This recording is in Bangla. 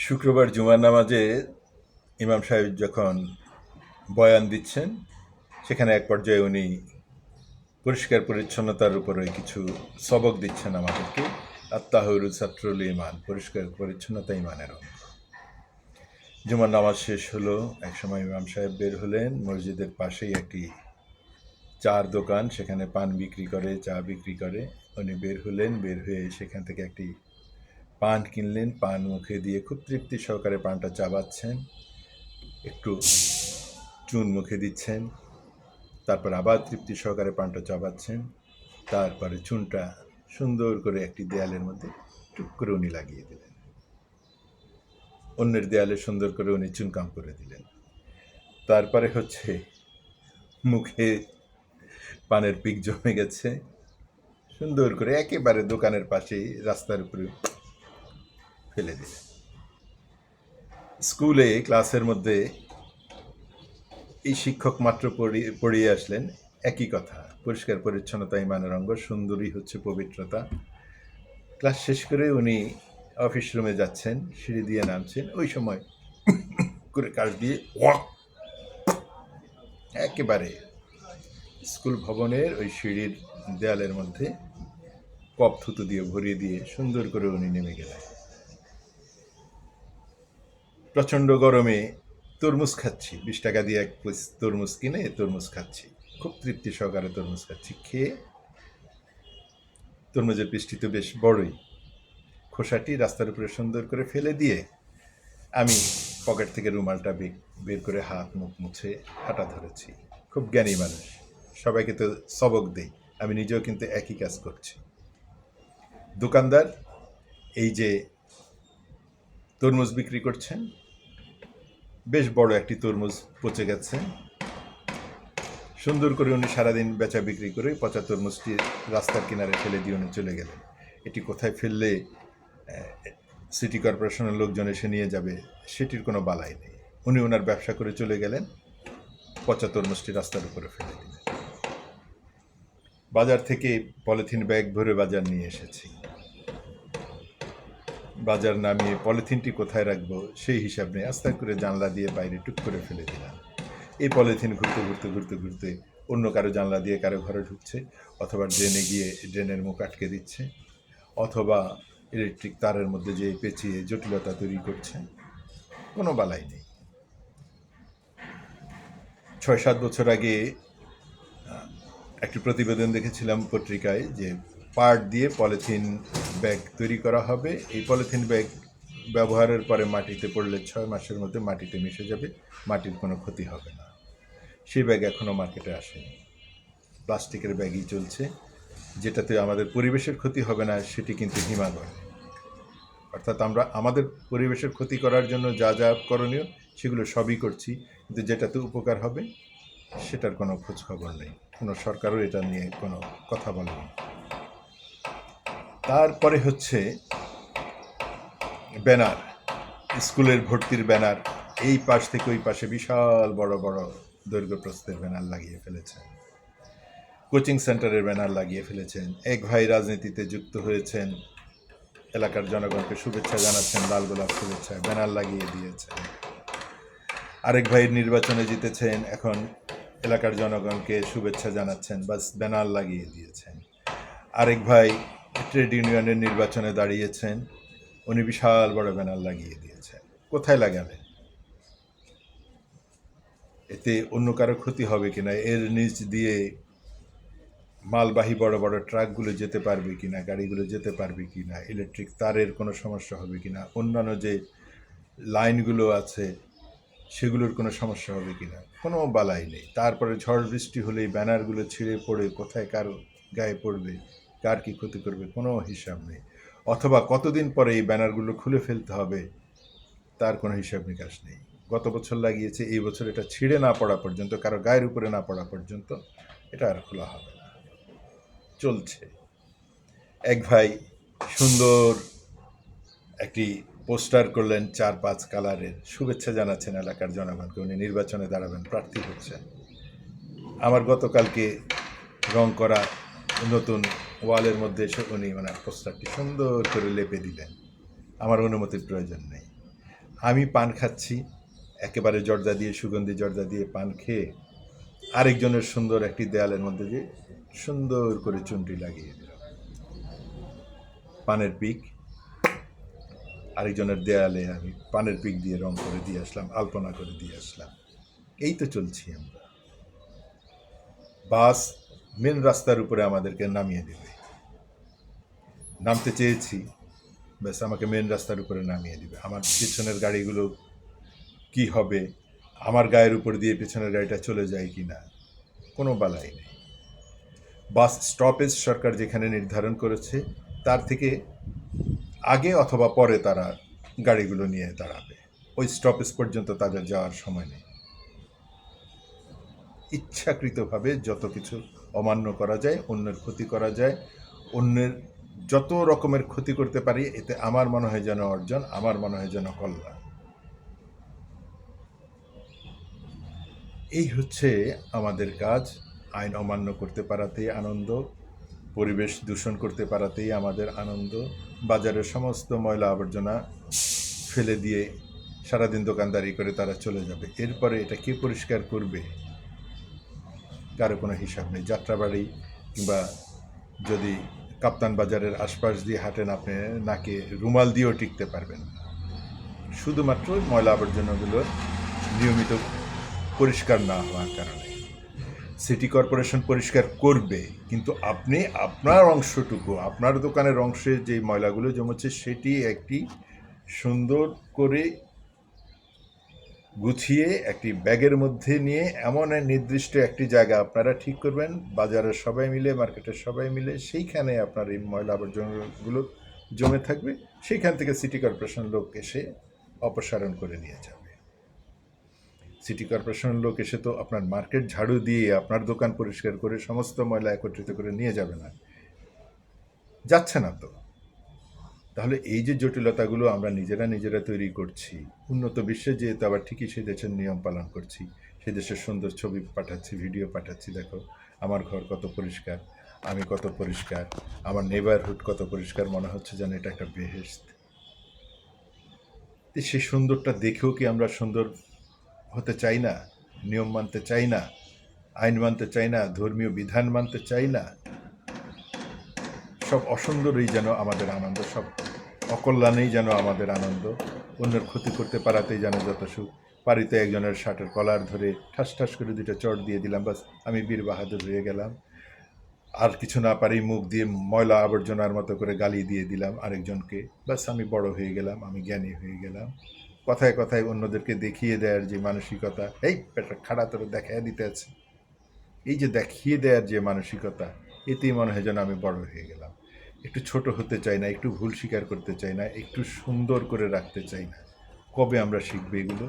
শুক্রবার জুমার নামাজে ইমাম সাহেব যখন বয়ান দিচ্ছেন, সেখানে এক পর্যায়ে উনি পরিষ্কার পরিচ্ছন্নতার উপরে কিছু সবক দিচ্ছেন আমাদেরকে। আত্মাহুরু ছাত্রুল ইমান, পরিষ্কার পরিচ্ছন্নতা ইমানের অঙ্গ। জুমার নামাজ শেষ হলো, একসময় ইমাম সাহেব বের হলেন। মসজিদের পাশেই একটি চার দোকান, সেখানে পান বিক্রি করে, চা বিক্রি করে। উনি বের হলেন, বের হয়ে সেখান থেকে একটি পান কিনলেন, পান মুখে দিয়ে খুব তৃপ্তি সহকারে পানটা চাবাচ্ছেন, একটু চুন মুখে দিচ্ছেন, তারপর আবার তৃপ্তি সহকারে পানটা চাবাচ্ছেন, তারপরে চুনটা সুন্দর করে একটি দেয়ালের মধ্যে টুক করে উনি লাগিয়ে দিলেন, অন্যের দেয়ালে সুন্দর করে উনি চুনকাম করে দিলেন। তারপরে হচ্ছে মুখে পানের পিক জমে গেছে, সুন্দর করে একেবারে দোকানের পাশেই রাস্তার উপরে ফেলে দিলেন। স্কুলে ক্লাসের মধ্যে এই শিক্ষক মাত্র পড়িয়ে আসলেন একই কথা, পরিষ্কার পরিচ্ছন্নতা ইমানের অঙ্গ, সুন্দরী হচ্ছে পবিত্রতা। ক্লাস শেষ করে উনি অফিস রুমে যাচ্ছেন, সিঁড়ি দিয়ে নামছেন, ওই সময় করে কাজ দিয়ে একেবারে স্কুল ভবনের ওই সিঁড়ির দেয়ালের মধ্যে কপ থুতু দিয়ে ভরিয়ে দিয়ে সুন্দর করে উনি নেমে গেলেন। প্রচণ্ড গরমে তরমুজ খাচ্ছি, 20 টাকা দিয়ে এক পিস তরমুজ কিনে তরমুজ খাচ্ছি, খুব তৃপ্তি সহকারে তরমুজ খাচ্ছি। খেয়ে তরমুজের পিসটি তো বেশ বড়ই, খোসাটি রাস্তার উপরে সুন্দর করে ফেলে দিয়ে আমি পকেট থেকে রুমালটা বের করে হাত মুখ মুছে হাঁটা ধরেছি। খুব জ্ঞানী মানুষ, সবাইকে তো সবক দেই, আমি নিজেও কিন্তু একই কাজ করছি। দোকানদার এই যে তরমুজ বিক্রি করছেন, বেশ বড় একটি তরমুজ পচে গেছে, সুন্দর করে উনি সারাদিন বেচা বিক্রি করে পচা তরমুজটি রাস্তার কিনারে ফেলে দিয়ে উনি চলে গেলেন। এটি কোথায় ফেললে সিটি কর্পোরেশনের লোকজন এসে নিয়ে যাবে সেটির কোনো বালাই নেই। উনি ওনার ব্যবসা করে চলে গেলেন, পচা তরমুজটি রাস্তার উপরে ফেলে দিলেন। বাজার থেকে পলিথিন ব্যাগ ভরে বাজার নিয়ে এসেছি, বাজার নামিয়ে পলিথিনটি কোথায় রাখবো সেই হিসাব নেই, আস্তে করে জানলা দিয়ে বাইরে টুক করে ফেলে দিলাম। এই পলিথিন ঘুরতে ঘুরতে ঘুরতে ঘুরতে অন্য কারো জানলা দিয়ে কারো ঘরে ঢুকছে, অথবা ড্রেনে গিয়ে ড্রেনের মুখ আটকে দিচ্ছে, অথবা ইলেকট্রিক তারের মধ্যে যে পেঁচিয়ে জটিলতা তৈরি করছে। কোনো বালাই নেই। 6-7 বছর আগে একটি প্রতিবেদন দেখেছিলাম পত্রিকায় যে পাট দিয়ে পলিথিন ব্যাগ তৈরি করা হবে। এই পলিথিন ব্যাগ ব্যবহারের পরে মাটিতে পড়লে 6 মাসের মধ্যে মাটিতে মিশে যাবে, মাটির কোনো ক্ষতি হবে না। সেই ব্যাগ এখনও মার্কেটে আসেনি, প্লাস্টিকের ব্যাগই চলছে, যেটাতে আমাদের পরিবেশের ক্ষতি হবে না, সেটি কিন্তু হিমালয়। অর্থাৎ আমরা আমাদের পরিবেশের ক্ষতি করার জন্য যা যা করণীয় সেগুলো সবই করছি, কিন্তু যেটাতে উপকার হবে সেটার কোনো খোঁজ খবর নেই, কোনো সরকারও এটা নিয়ে কোনো কথা বলেনি। তারপরে হচ্ছে ব্যানার, স্কুলের ভর্তির ব্যানার, এই পাশ থেকে ওই পাশে বিশাল বড় বড় দৈর্ঘ্য প্রস্থের ব্যানার লাগিয়ে ফেলেছেন, কোচিং সেন্টারের ব্যানার লাগিয়ে ফেলেছেন। এক ভাই রাজনীতিতে যুক্ত হয়েছেন, এলাকার জনগণকে শুভেচ্ছা জানাচ্ছেন, লাল গোলাপ শুভেচ্ছা ব্যানার লাগিয়ে দিয়েছেন। আরেক ভাই নির্বাচনে জিতেছেন, এখন এলাকার জনগণকে শুভেচ্ছা জানাচ্ছেন, বাস ব্যানার লাগিয়ে দিয়েছেন। আরেক ভাই ট্রেড ইউনিয়নের নির্বাচনে দাঁড়িয়েছেন, উনি বিশাল বড় ব্যানার লাগিয়ে দিয়েছেন। কোথায় লাগাবেন? এতে অন্য কারো ক্ষতি হবে কিনা, এর নিচ দিয়ে মালবাহী বড় বড় ট্রাকগুলো যেতে পারবে কিনা, গাড়িগুলো যেতে পারবে কিনা, ইলেকট্রিক তারের কোনো সমস্যা হবে কিনা, অন্যান্য যে লাইনগুলো আছে সেগুলোর কোনো সমস্যা হবে কিনা, কোনো বালাই নেই। তারপরে ঝড় বৃষ্টি হলে এই ব্যানারগুলো ছিঁড়ে পড়ে কোথায় কার গায়ে পড়বে, কার কী ক্ষতি করবে, কোনো হিসাব নেই। অথবা কতদিন পরে এই ব্যানারগুলো খুলে ফেলতে হবে তার কোনো হিসাব নিকাশ নেই। গত বছর লাগিয়েছে, এই বছর এটা ছিঁড়ে না পড়া পর্যন্ত, কারো গায়ের উপরে না পড়া পর্যন্ত এটা আর খোলা হবে না, চলছে। এক ভাই সুন্দর একটি পোস্টার করলেন 4-5 কালারের, শুভেচ্ছা জানাচ্ছেন এলাকার জনগণকে, উনি নির্বাচনে দাঁড়াবেন, প্রার্থী হচ্ছেন। আমার গতকালকে রং করা নতুন ওয়ালের মধ্যে এসে উনি ওনার পোস্টারটি সুন্দর করে লেপে দিলেন, আমার অনুমতির প্রয়োজন নেই। আমি পান খাচ্ছি, একেবারে জর্দা দিয়ে, সুগন্ধি জর্দা দিয়ে পান খেয়ে আরেকজনের সুন্দর একটি দেয়ালের মধ্যে যে সুন্দর করে চুনটি লাগিয়ে দিলাম, পানের পিক আরেকজনের দেয়ালে আমি পানের পিক দিয়ে রং করে দিয়ে আসলাম, আলপনা করে দিয়ে আসলাম। এই তো চলছি আমরা। বাস মেন রাস্তার উপরে আমাদেরকে নামিয়ে দেবে, নামতে চেয়েছি, ব্যাস আমাকে মেন রাস্তার উপরে নামিয়ে দিবে। আমার পেছনের গাড়িগুলো কি হবে, আমার গায়ের উপর দিয়ে পেছনের গাড়িটা চলে যায় কি না, কোনো বালাই নেই। বাস স্টপেজ সরকার যেখানে নির্ধারণ করেছে তার থেকে আগে অথবা পরে তারা গাড়িগুলো নিয়ে দাঁড়াবে, ওই স্টপেজ পর্যন্ত তাদের যাওয়ার সময় নেই। ইচ্ছাকৃতভাবে যত কিছু অমান্য করা যায়, অন্যের ক্ষতি করা যায়, অন্যের যত রকমের ক্ষতি করতে পারি, এতে আমার মনে হয় যেন অর্জন, আমার মনে হয় যেন কল্যাণ। এই হচ্ছে আমাদের কাজ। আইন অমান্য করতে পারাতেই আনন্দ, পরিবেশ দূষণ করতে পারাতেই আমাদের আনন্দ, বাজারের সমস্ত ময়লা আবর্জনা ফেলে দিয়ে সারাদিন দোকানদারি করে তারা চলে যাবে। এরপরে এটা কে পরিষ্কার করবে, কারো কোনো হিসাব নেই। যাত্রাবাড়ি কিংবা যদি কাপ্তান বাজারের আশপাশ দিয়ে হাঁটেন, আপনি নাকে রুমাল দিয়েও টিকতে পারবেন না, শুধুমাত্র ময়লা আবর্জনাগুলো নিয়মিত পরিষ্কার না হওয়ার কারণে। সিটি কর্পোরেশন পরিষ্কার করবে, কিন্তু আপনি আপনার অংশটুকু, আপনার দোকানের অংশে যে ময়লাগুলো জমেছে সেটি একটি সুন্দর করে গুছিয়ে একটি ব্যাগের মধ্যে নিয়ে এমন নির্দিষ্ট একটি জায়গা আপনারা ঠিক করবেন, বাজারের সবাই মিলে, মার্কেটের সবাই মিলে, সেইখানে আপনার এই ময়লা আবর্জনাগুলো জমে থাকবে, সেইখান থেকে সিটি কর্পোরেশন লোক এসে অপসারণ করে নিয়ে যাবে। সিটি কর্পোরেশনের লোক এসে তো আপনার মার্কেট ঝাড়ু দিয়ে আপনার দোকান পরিষ্কার করে সমস্ত ময়লা একত্রিত করে নিয়ে যাবে না, যাচ্ছে না তো। তাহলে এই যে জটিলতাগুলো আমরা নিজেরা তৈরি করছি, উন্নত বিশ্বে যেহেতু আবার ঠিকই সেই দেশের নিয়ম পালন করছি, সেই দেশের সুন্দর ছবি পাঠাচ্ছি, ভিডিও পাঠাচ্ছি, দেখো আমার ঘর কত পরিষ্কার, আমি কত পরিষ্কার, আমার নেবারহুড কত পরিষ্কার, মনে হচ্ছে যেন এটা একটা বেহেশত। সেই সুন্দরটা দেখেও কি আমরা সুন্দর হতে চাই না, নিয়ম মানতে চাই না, আইন মানতে চাই না, ধর্মীয় বিধান মানতে চাই না? সব অসুন্দরই যেন আমাদের আনন্দ, সব অকল্যাণেই যেন আমাদের আনন্দ, অন্যের ক্ষতি করতে পারাতেই যেন যত সুখ। পারিতে একজনের শার্টের কলার ধরে ঠাস ঠাস করে দুটো চট দিয়ে দিলাম, বাস আমি বীর বাহাদুর হয়ে গেলাম। আর কিছু না পারি, মুখ দিয়ে ময়লা আবর্জনার মতো করে গালি দিয়ে দিলাম আরেকজনকে, বাস আমি বড় হয়ে গেলাম, আমি জ্ঞানী হয়ে গেলাম। কথায় কথায় অন্যদেরকে দেখিয়ে দেওয়ার যে মানসিকতা, এই পেটটা খাড়া তোর দেখাইয়া দিতে আছে, এই যে দেখিয়ে দেওয়ার যে মানসিকতা, এতেই মনে হয় যেন আমি বড় হয়ে গেলাম। একটু ছোট হতে চাই না, একটু ভুল স্বীকার করতে চাই না, একটু সুন্দর করে রাখতে চাই না। কবে আমরা শিখবো এগুলো?